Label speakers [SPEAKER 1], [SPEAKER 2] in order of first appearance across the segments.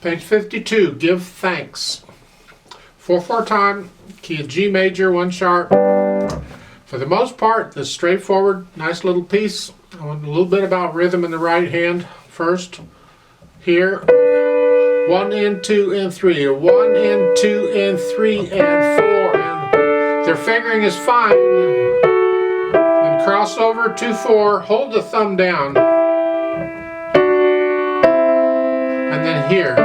[SPEAKER 1] Page 52, give thanks. 4/4 time, key of G major, 1 sharp. For the most part, this straightforward, nice little piece. I want a little bit about rhythm in the right hand first. Here, 1 and 2 and 3, 1 and 2 and 3 and 4, and their fingering is fine. Then cross over 2/4, hold the thumb down, and then here.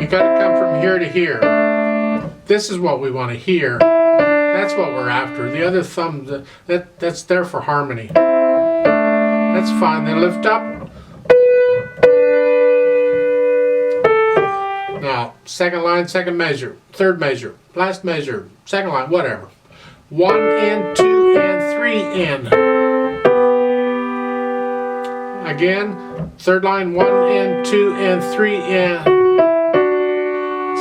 [SPEAKER 1] You got to come from here to here. This is what we want to hear. That's what we're after. The other thumb, that's there for harmony. That's fine. Then lift up. Now, second line, second measure, third measure, last measure, second line, whatever. 1 and 2 and 3 and. Again, third line, 1 and 2 and 3 and.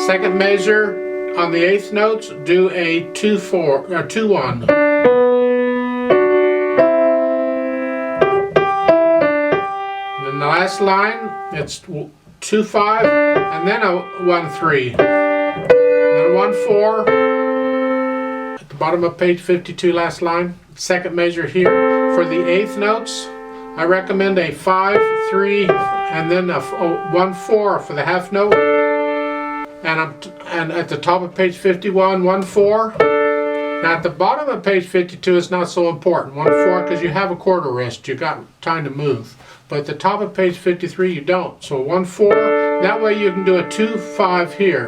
[SPEAKER 1] Second measure on the 8th notes, do a 2/4 or 2/1. And then the last line, it's 2/5 and then a 1/3. Then a 1/4 at the bottom of page 52, last line. Second measure here. For the 8th notes, I recommend a 5/3 and then a 1/4 for the half note. And at the top of page 51, 1/4. Now at the bottom of page 52, it's not so important, 1/4, because you have a quarter wrist, you got time to move. But at the top of page 53, you don't. So 1/4. That way you can do a 2/5 here,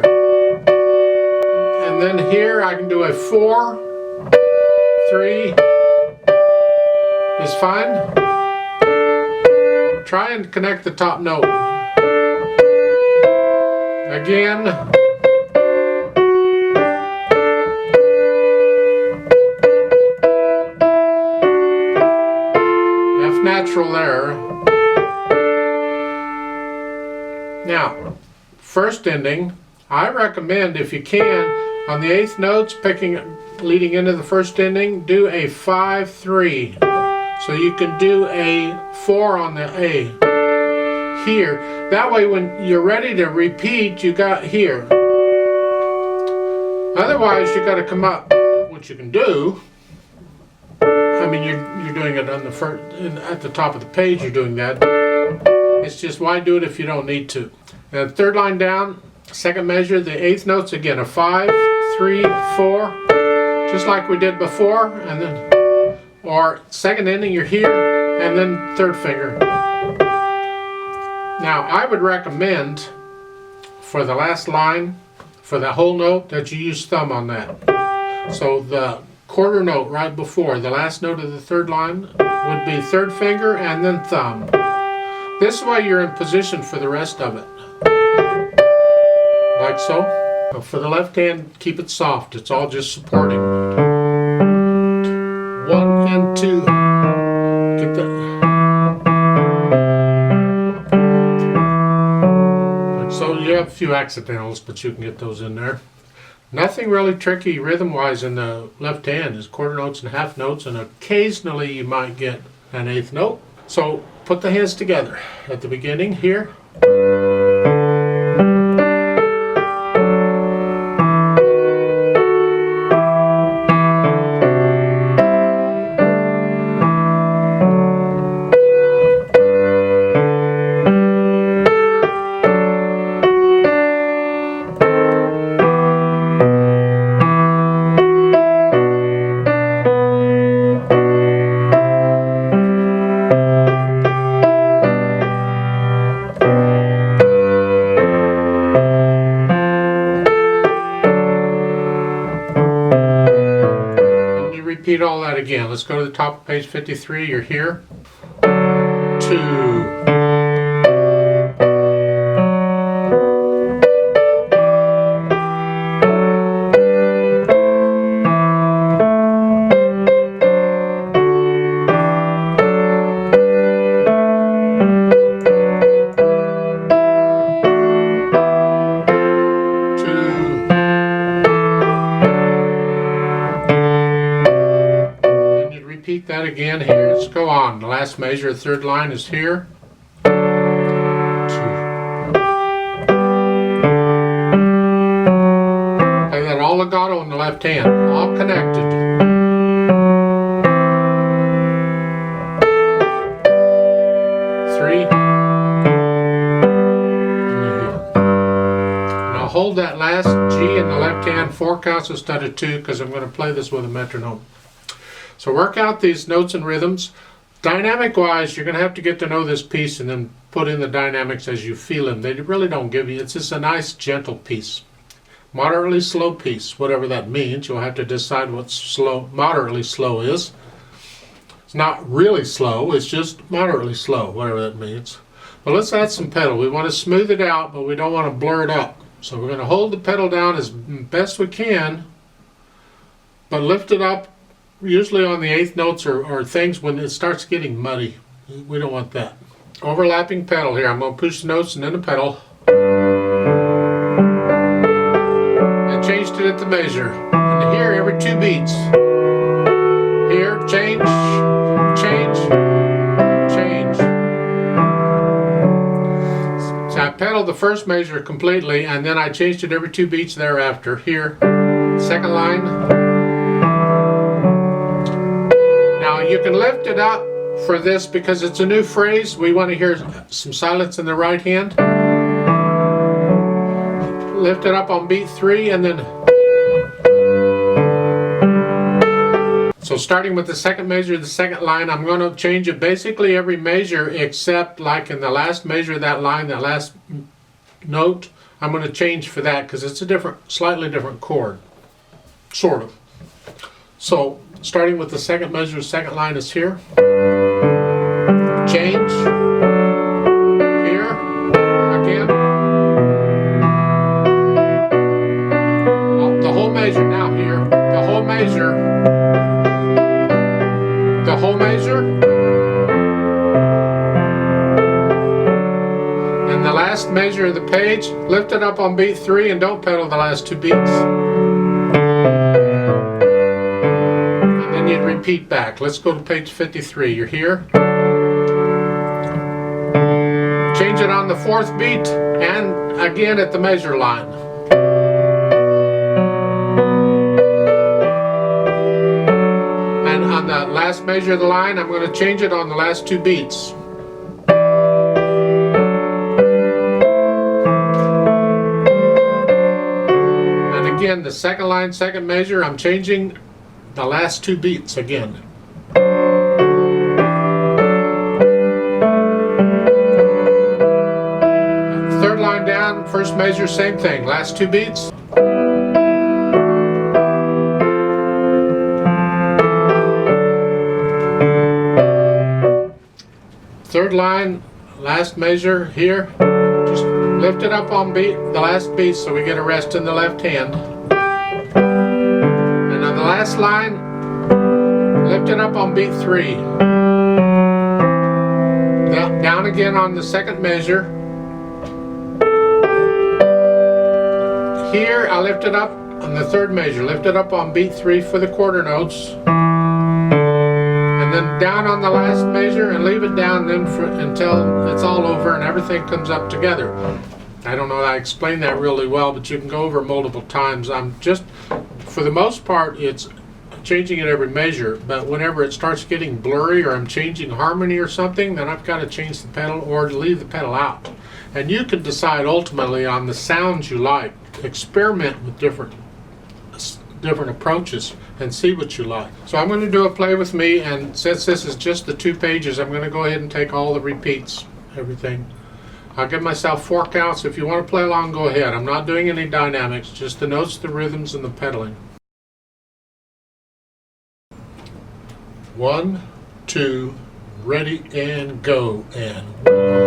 [SPEAKER 1] and then here I can do a 4/3 is fine. Try and connect the top note. Again. F natural there. Now, first ending, I recommend, if you can, on the 8th notes, leading into the first ending, do a 5/3. So you can do a 4 on the A. Here. That way when you're ready to repeat, you got here. Otherwise you got to come up, which you can do. I mean, you're doing it on the first, at the top of the page you're doing that. It's just, why do it if you don't need to? And third line down, second measure, the 8th notes again, a 5/3 4, just like we did before, and then, or second ending, you're here, and then third finger. Now, I would recommend for the last line, for the whole note, that you use thumb on that. So the quarter note right before, the last note of the third line, would be third finger and then thumb. This way you're in position for the rest of it. Like so. Now for the left hand, keep it soft. It's all just supporting. 1 and 2. Get the... So you have a few accidentals, but you can get those in there. Nothing really tricky rhythm-wise in the left hand is quarter notes and half notes, and occasionally you might get an 8th note. So put the hands together at the beginning here. Repeat all that again. Let's go to the top of page 53. You're here. 2. Repeat that again here. Let's go on. The last measure, third line is here. 2. left hand, all connected. Three. Now hold that last G in the left hand 4 counts instead of 2 because I'm going to play this with a metronome. So work out these notes and rhythms. Dynamic wise, you're going to have to get to know this piece and then put in the dynamics as you feel them. They really don't give you, it's just a nice gentle piece. Moderately slow piece, whatever that means. You'll have to decide what slow, moderately slow is. It's not really slow, it's just moderately slow, whatever that means. But let's add some pedal. We want to smooth it out, but we don't want to blur it up. So we're going to hold the pedal down as best we can, but lift it up usually on the 8th notes or things when it starts getting muddy. We don't want that. Overlapping pedal here. I'm going to push the notes and then the pedal. And changed it at the measure. And here every 2 beats. Here, change, change, change. So I pedaled the first measure completely and then I changed it every 2 beats thereafter. Here, second line. Now you can lift it up for this because it's a new phrase. We want to hear some silence in the right hand. Lift it up on beat 3 and then. So starting with the second measure, the second line, I'm going to change it basically every measure except like in the last measure of that line, that last note, I'm going to change for that because it's a different, slightly different chord, sort of. So starting with the second measure, second line is here. Change. Here. Again. The whole measure now here. The whole measure. The whole measure. And the last measure of the page. Lift it up on beat 3 and don't pedal the last 2 beats. You'd repeat back. Let's go to page 53. You're here. Change it on the 4th beat and again at the measure line. And on the last measure of the line, I'm going to change it on the last 2 beats. And again, the second line, second measure, I'm changing the last 2 beats again. Third line down, first measure, same thing. Last 2 beats. Third line, last measure here. Just lift it up on beat, the last beat, so we get a rest in the left hand. The last line, lift it up on beat 3. Down again on the second measure. Here I lift it up on the 3rd measure. Lift it up on beat 3 for the quarter notes. And then down on the last measure and leave it down then until it's all over and everything comes up together. I don't know, I explained that really well, but you can go over multiple times. I'm just, for the most part, it's changing it every measure, but whenever it starts getting blurry or I'm changing harmony or something, then I've got to change the pedal or leave the pedal out. And you can decide ultimately on the sounds you like. Experiment with different approaches and see what you like. So I'm going to do a play with me, and since this is just the 2 pages, I'm going to go ahead and take all the repeats, everything. I'll give myself 4 counts. If you want to play along, go ahead. I'm not doing any dynamics, just the notes, the rhythms, and the pedaling. 1, 2, ready, and go. And 1.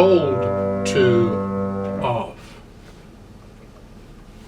[SPEAKER 1] told to